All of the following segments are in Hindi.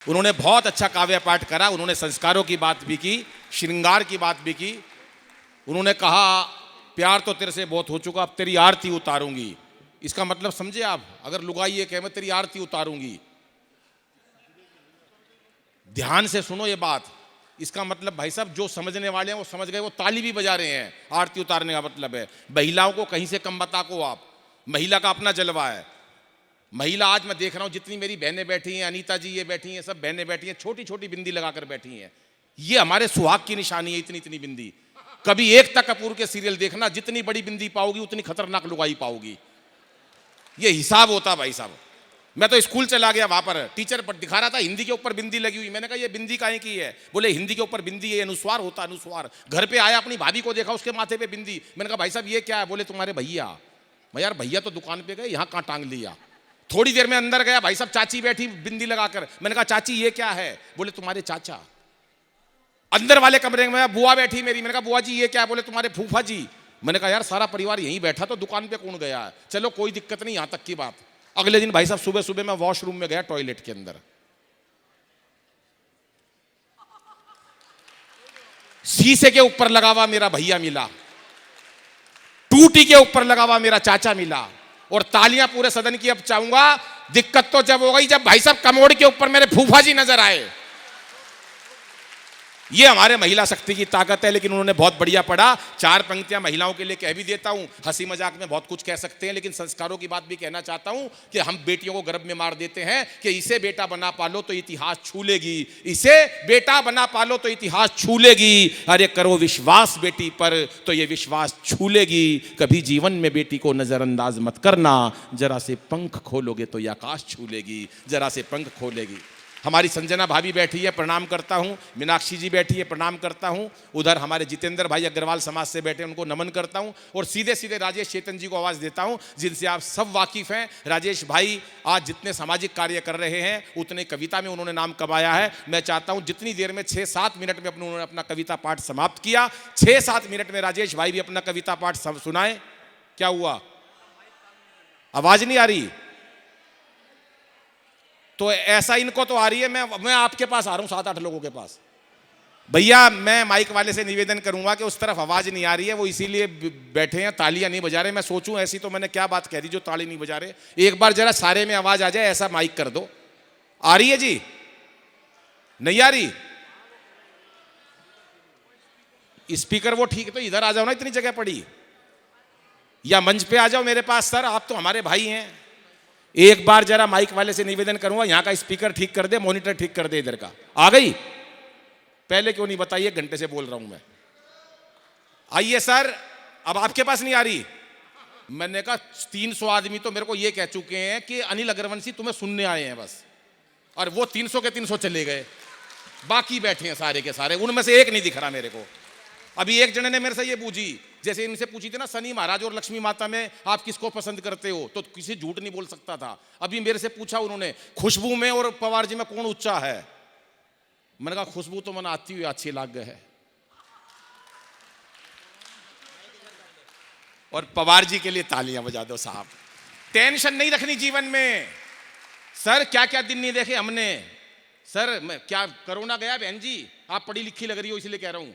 उन्होंने बहुत अच्छा काव्य पाठ करा, उन्होंने संस्कारों की बात भी की, श्रृंगार की बात भी की। उन्होंने कहा प्यार तो तेरे से बहुत हो चुका, अब तेरी आरती उतारूंगी। इसका मतलब समझे आप, अगर लुगाई ये कहे मैं तेरी आरती उतारूंगी, ध्यान से सुनो ये बात। इसका मतलब भाई साहब जो समझने वाले हैं वो समझ गए, वो ताली भी बजा रहे हैं। आरती उतारने का मतलब है महिलाओं को कहीं से कम बता को आप, महिला का अपना जलवा है। महिला आज मैं देख रहा हूं जितनी मेरी बहनें बैठी हैं, अनीता जी ये बैठी हैं, सब बहनें बैठी हैं, छोटी छोटी बिंदी लगाकर बैठी हैं। ये हमारे सुहाग की निशानी है, इतनी इतनी बिंदी। कभी एकता कपूर के सीरियल देखना, जितनी बड़ी बिंदी पाओगी उतनी खतरनाक लुगाई पाओगी। ये हिसाब होता भाई साहब। मैं तो स्कूल चला गया, वहां पर टीचर पर दिखा रहा था हिंदी के ऊपर बिंदी लगी हुई। मैंने कहा ये बिंदी काहे की है? बोले हिंदी के ऊपर बिंदी है, अनुस्वार होता, अनुस्वार। घर पे आया अपनी भाभी को देखा, उसके माथे पे बिंदी। मैंने कहा भाई साहब ये क्या है? बोले तुम्हारे भैया। मैं यार भैया तो दुकान पे गए, यहाँ कहाँ टांग लिया। थोड़ी देर में अंदर गया, भाई साहब चाची बैठी बिंदी लगाकर। मैंने कहा चाची ये क्या है? बोले तुम्हारे चाचा। अंदर वाले कमरे में बुआ बैठी मेरी, मैंने कहा बुआ जी ये क्या है? बोले तुम्हारे फूफा जी। मैंने कहा यार सारा परिवार यहीं बैठा, तो दुकान पे कौन गया है? चलो कोई दिक्कत नहीं, यहां तक की बात। अगले दिन भाई साहब सुबह सुबह मैं वॉशरूम में गया, टॉयलेट के अंदर शीशे के ऊपर लगा हुआ मेरा भैया मिला, टूटी के ऊपर लगा हुआ मेरा चाचा मिला, और तालियां पूरे सदन की। अब चाहूंगा दिक्कत तो जब हो गई जब भाई साहब कमोड के ऊपर मेरे फूफा जी नजर आए। ये हमारे महिला शक्ति की ताकत है। लेकिन उन्होंने बहुत बढ़िया पढ़ा। चार पंक्तियां महिलाओं के लिए कह भी देता हूं। हंसी मजाक में बहुत कुछ कह सकते हैं, लेकिन संस्कारों की बात भी कहना चाहता हूं कि हम बेटियों को गर्भ में मार देते हैं कि इसे बेटा बना पालो तो इतिहास छू लेगी, इसे बेटा बना पालो तो इतिहास छू लेगी। अरे करो विश्वास बेटी पर तो ये विश्वास छू लेगी। कभी जीवन में बेटी को नजरअंदाज मत करना, जरा से पंख खोलोगे तो ये आकाश छू लेगी, जरा से पंख खोलेगी। हमारी संजना भाभी बैठी है, प्रणाम करता हूं। मीनाक्षी जी बैठी है, प्रणाम करता हूं। उधर हमारे जितेंद्र भाई अग्रवाल समाज से बैठे, उनको नमन करता हूं। और सीधे सीधे राजेश चेतन जी को आवाज देता हूं, जिनसे आप सब वाकिफ हैं। राजेश भाई आज जितने सामाजिक कार्य कर रहे हैं उतने कविता में उन्होंने नाम कमाया है। मैं चाहता हूं जितनी देर में 6-7 मिनट में उन्होंने अपना कविता पाठ समाप्त किया, 6-7 मिनट में राजेश भाई भी अपना कविता पाठ सुनाए। क्या हुआ? आवाज नहीं आ रही? तो ऐसा इनको तो आ रही है। मैं आपके पास आ रहा हूं, 7-8 लोगों के पास। भैया मैं माइक वाले से निवेदन करूंगा कि उस तरफ आवाज नहीं आ रही है, वो इसीलिए बैठे हैं, तालियां नहीं बजा रहे। मैं सोचूं ऐसी तो मैंने क्या बात कह दी जो ताली नहीं बजा रहे। एक बार जरा सारे में आवाज आ जाए, ऐसा माइक कर दो। आ रही है जी? नहीं आ रही? स्पीकर वो ठीक, तो इधर आ जाओ ना, इतनी जगह पड़ी, या मंच पे आ जाओ मेरे पास। सर आप तो हमारे भाई हैं। एक बार जरा माइक वाले से निवेदन करूंगा, यहां का स्पीकर ठीक कर दे, मॉनिटर ठीक कर दे। इधर का आ गई? पहले क्यों नहीं बताइए? 1 घंटे से बोल रहा हूं मैं। आइए सर, अब आपके पास नहीं आ रही? मैंने कहा 300 आदमी तो मेरे को ये कह चुके हैं कि अनिल अग्रवंशी तुम्हें सुनने आए हैं बस, और वो 300 के 300 चले गए। बाकी बैठे हैं सारे के सारे, उनमें से एक नहीं दिख रहा मेरे को। अभी एक जने ने मेरे से ये पूछी, जैसे इनसे पूछी थी ना शनि महाराज और लक्ष्मी माता में आप किसको पसंद करते हो, तो किसी झूठ नहीं बोल सकता था। अभी मेरे से पूछा उन्होंने खुशबू में और पवार जी में कौन ऊंचा है। मैंने कहा खुशबू तो मन आती हुई अच्छी लाग है, और पवार जी के लिए तालियां बजा दो साहब। टेंशन नहीं रखनी जीवन में। सर क्या क्या दिन नहीं देखे हमने। सर मैं क्या, कोरोना गया बहन जी, आप पढ़ी लिखी लग रही हो इसलिए कह रहा हूं।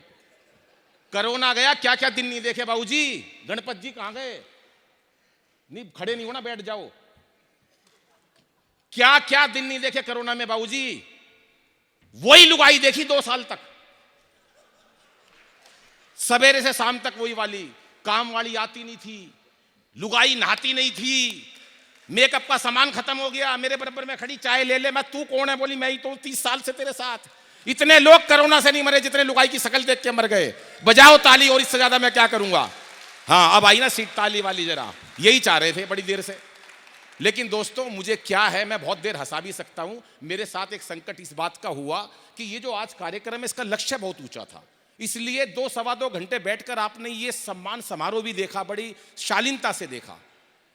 कोरोना गया, क्या क्या दिन नहीं देखे बाबूजी। गणपत जी कहां गए? नहीं खड़े नहीं होना, बैठ जाओ। क्या क्या दिन नहीं देखे कोरोना में बाबूजी। वही लुगाई देखी 2 साल तक, सवेरे से शाम तक वही वाली। काम वाली आती नहीं थी, लुगाई नहाती नहीं थी, मेकअप का सामान खत्म हो गया। मेरे बराबर में खड़ी, चाय ले ले। मैं तू कौन है? बोली मैं ही तो 30 साल से तेरे साथ। इतने लोग कोरोना से नहीं मरे जितने लुगाई की शक्ल देख के मर गए। बजाओ ताली, और इससे ज्यादा मैं क्या करूंगा। हाँ अब आई ना सीट ताली वाली, जरा यही चाह रहे थे बड़ी देर से। लेकिन दोस्तों मुझे क्या है, मैं बहुत देर हंसा भी सकता हूं। मेरे साथ एक संकट इस बात का हुआ कि ये जो आज कार्यक्रम है इसका लक्ष्य बहुत ऊंचा था, इसलिए 2-2.25 घंटे बैठकर आपने ये सम्मान समारोह भी देखा, बड़ी शालीनता से देखा।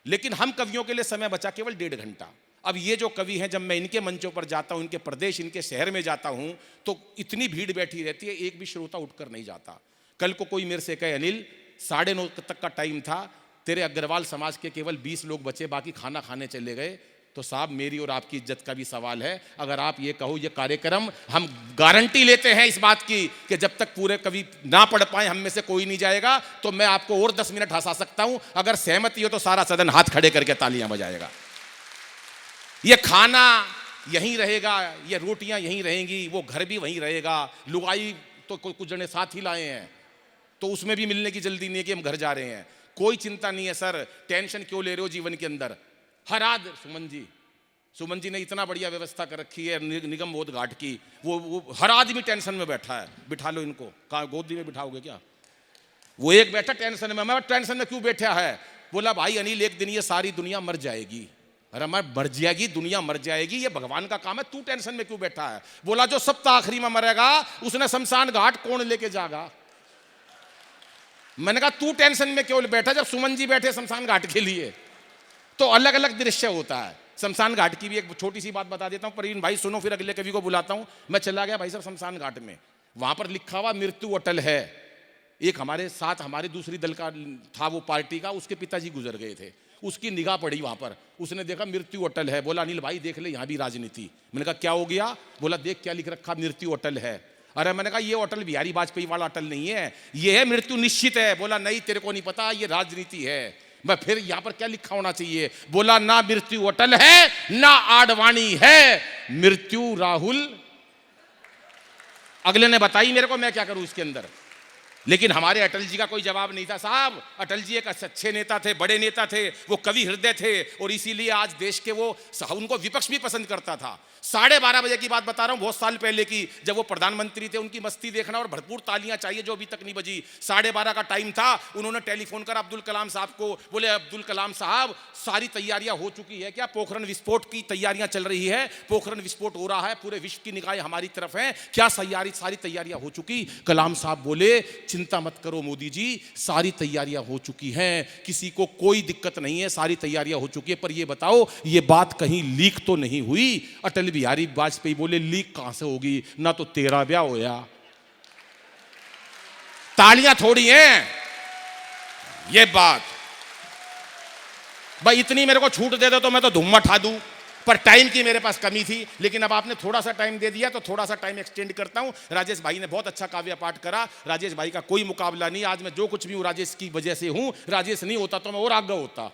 लेकिन हम कवियों के लिए समय बचा केवल 1.5 घंटा। अब ये जो कवि हैं, जब मैं इनके मंचों पर जाता हूं, इनके प्रदेश, इनके शहर में जाता हूं, तो इतनी भीड़ बैठी रहती है, एक भी श्रोता उठकर नहीं जाता। कल को कोई मेरे से कहे अनिल 9:30 तक का टाइम था, तेरे अग्रवाल समाज के केवल 20 लोग बचे, बाकी खाना खाने चले गए, तो साहब मेरी और आपकी इज्जत का भी सवाल है। अगर आप ये कहो ये कार्यक्रम, हम गारंटी लेते हैं इस बात की कि जब तक पूरे कवि ना पढ़ पाए हम में से कोई नहीं जाएगा, तो मैं आपको और 10 मिनट हंसा सकता हूं। अगर सहमति हो तो सारा सदन हाथ खड़े करके तालियां बजाएगा। ये खाना यहीं रहेगा, ये रोटियां यहीं रहेंगी, वो घर भी वहीं रहेगा। लुगाई तो कुछ जने साथ ही लाए हैं, तो उसमें भी मिलने की जल्दी नहीं है कि हम घर जा रहे हैं। कोई चिंता नहीं है सर, टेंशन क्यों ले रहे हो जीवन के अंदर। हर आद सुमन जी ने इतना बढ़िया व्यवस्था कर रखी है निगम बोध घाट की, वो हर आदमी टेंशन में बैठा है। बिठा लो इनको, कहाँ गोदी में बिठाओगे क्या? वो एक बैठा टेंशन में। मैं टेंशन में क्यों बैठा है? बोला भाई अनिल एक दिन ये सारी दुनिया मर जाएगी। अरे मैं मर जाएगी, दुनिया मर जाएगी, ये भगवान का काम है, तू टेंशन में क्यों बैठा है? बोला जो सब आखिरी में मरेगा उसने शमशान घाट कौन लेके जाएगा? मैंने कहा तू टेंशन में क्यों बैठा जब सुमन जी बैठे शमशान घाट के लिए। तो अलग अलग दृश्य होता है। शमशान घाट की भी एक छोटी सी बात बता देता हूं, परवीन भाई सुनो, फिर अगले कवि को बुलाता हूं। मैं चला गया भाई साहब शमशान घाट में, वहां पर लिखा हुआ मृत्यु अटल है। एक हमारे साथ हमारे दूसरी दल का था, वो पार्टी का, उसके पिताजी गुजर गए थे। उसकी निगाह पड़ी वहां पर, उसने देखा मृत्यु अटल है। बोला अनिल भाई देख ले यहाँ भी राजनीति। मैंने कहा क्या हो गया? बोला देख क्या लिख रखा, मृत्यु अटल है। अरे मैंने कहा ये अटल बिहारी वाजपेयी वाला अटल नहीं है, ये है मृत्यु निश्चित है। बोला नहीं तेरे को नहीं पता, ये राजनीति है। मैं फिर यहां पर क्या लिखा होना चाहिए? बोला ना मृत्यु अटल है ना आडवाणी है, मृत्यु राहुल। अगले ने बताई मेरे को, मैं क्या करूं इसके अंदर। लेकिन हमारे अटल जी का कोई जवाब नहीं था साहब। अटल जी एक अच्छे नेता थे, बड़े नेता थे, वो कवि हृदय थे, और इसीलिए आज देश के वो उनको विपक्ष भी पसंद करता था। 12:30 बजे की बात बता रहा हूं, बहुत साल पहले की, जब वो प्रधानमंत्री थे। उनकी मस्ती देखना और भरपूर तालियां चाहिए जो अभी तक नहीं बजी। 12:30 का टाइम था, उन्होंने टेलीफोन कर अब्दुल कलाम साहब को, बोले अब्दुल कलाम साहब सारी तैयारियां हो चुकी है क्या? पोखरण विस्फोट की तैयारियां चल रही है, पोखरण विस्फोट हो रहा है, पूरे विश्व की निगाहें हमारी तरफ है, क्या सारी तैयारियां हो चुकी? कलाम साहब बोले चिंता मत करो मोदी जी, सारी तैयारियां हो चुकी हैं, किसी को कोई दिक्कत नहीं है, सारी तैयारियां हो चुकी है। पर ये बताओ ये बात कहीं लीक तो नहीं हुई? अटल बिहारी वाजपेयी बोले लीक कहां से होगी, ना तो तेरा ब्याह होया। तालियां थोड़ी हैं ये बात। भाई इतनी मेरे को छूट दे दो तो मैं तो धूम मचा दूं, पर टाइम की मेरे पास कमी थी। लेकिन अब आपने थोड़ा सा टाइम दे दिया तो थोड़ा सा टाइम एक्सटेंड करता हूं। राजेश भाई ने बहुत अच्छा काव्य पाठ करा, राजेश भाई का कोई मुकाबला नहीं। आज मैं जो कुछ भी हूं राजेश की वजह से हूं, राजेश नहीं होता तो मैं और आगे होता।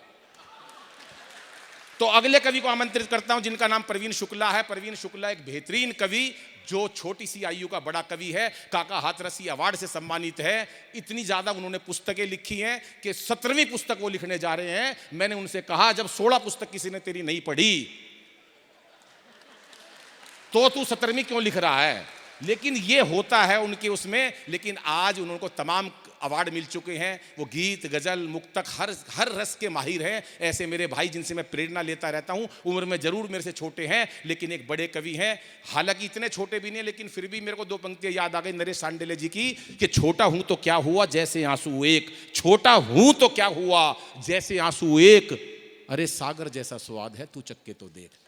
तो अगले कवि को आमंत्रित करता हूं जिनका नाम प्रवीण शुक्ला है। प्रवीण शुक्ला एक बेहतरीन कवि, जो छोटी सी आयु का बड़ा कवि है, काका हाथरसी अवार्ड से सम्मानित है। इतनी ज्यादा उन्होंने पुस्तकें लिखी हैं कि 17वीं पुस्तक वो लिखने जा रहे हैं। मैंने उनसे कहा जब 16 पुस्तक किसी ने तेरी नहीं पढ़ी तो तू 17वीं क्यों लिख रहा है? लेकिन ये होता है उनके उसमें। लेकिन आज उनको तमाम अवार्ड मिल चुके हैं। वो गीत गजल मुक्तक हर रस के माहिर हैं। ऐसे मेरे भाई जिनसे मैं प्रेरणा लेता रहता हूं, उम्र में जरूर मेरे से छोटे हैं लेकिन एक बड़े कवि हैं। हालांकि इतने छोटे भी नहीं, लेकिन फिर भी मेरे को 2 पंक्तियां याद आ गई नरेश सांडेले जी की कि छोटा हूं तो क्या हुआ जैसे आंसू एक, छोटा हूं तो क्या हुआ जैसे आंसू एक, अरे सागर जैसा स्वाद है तू चक्के तो देख।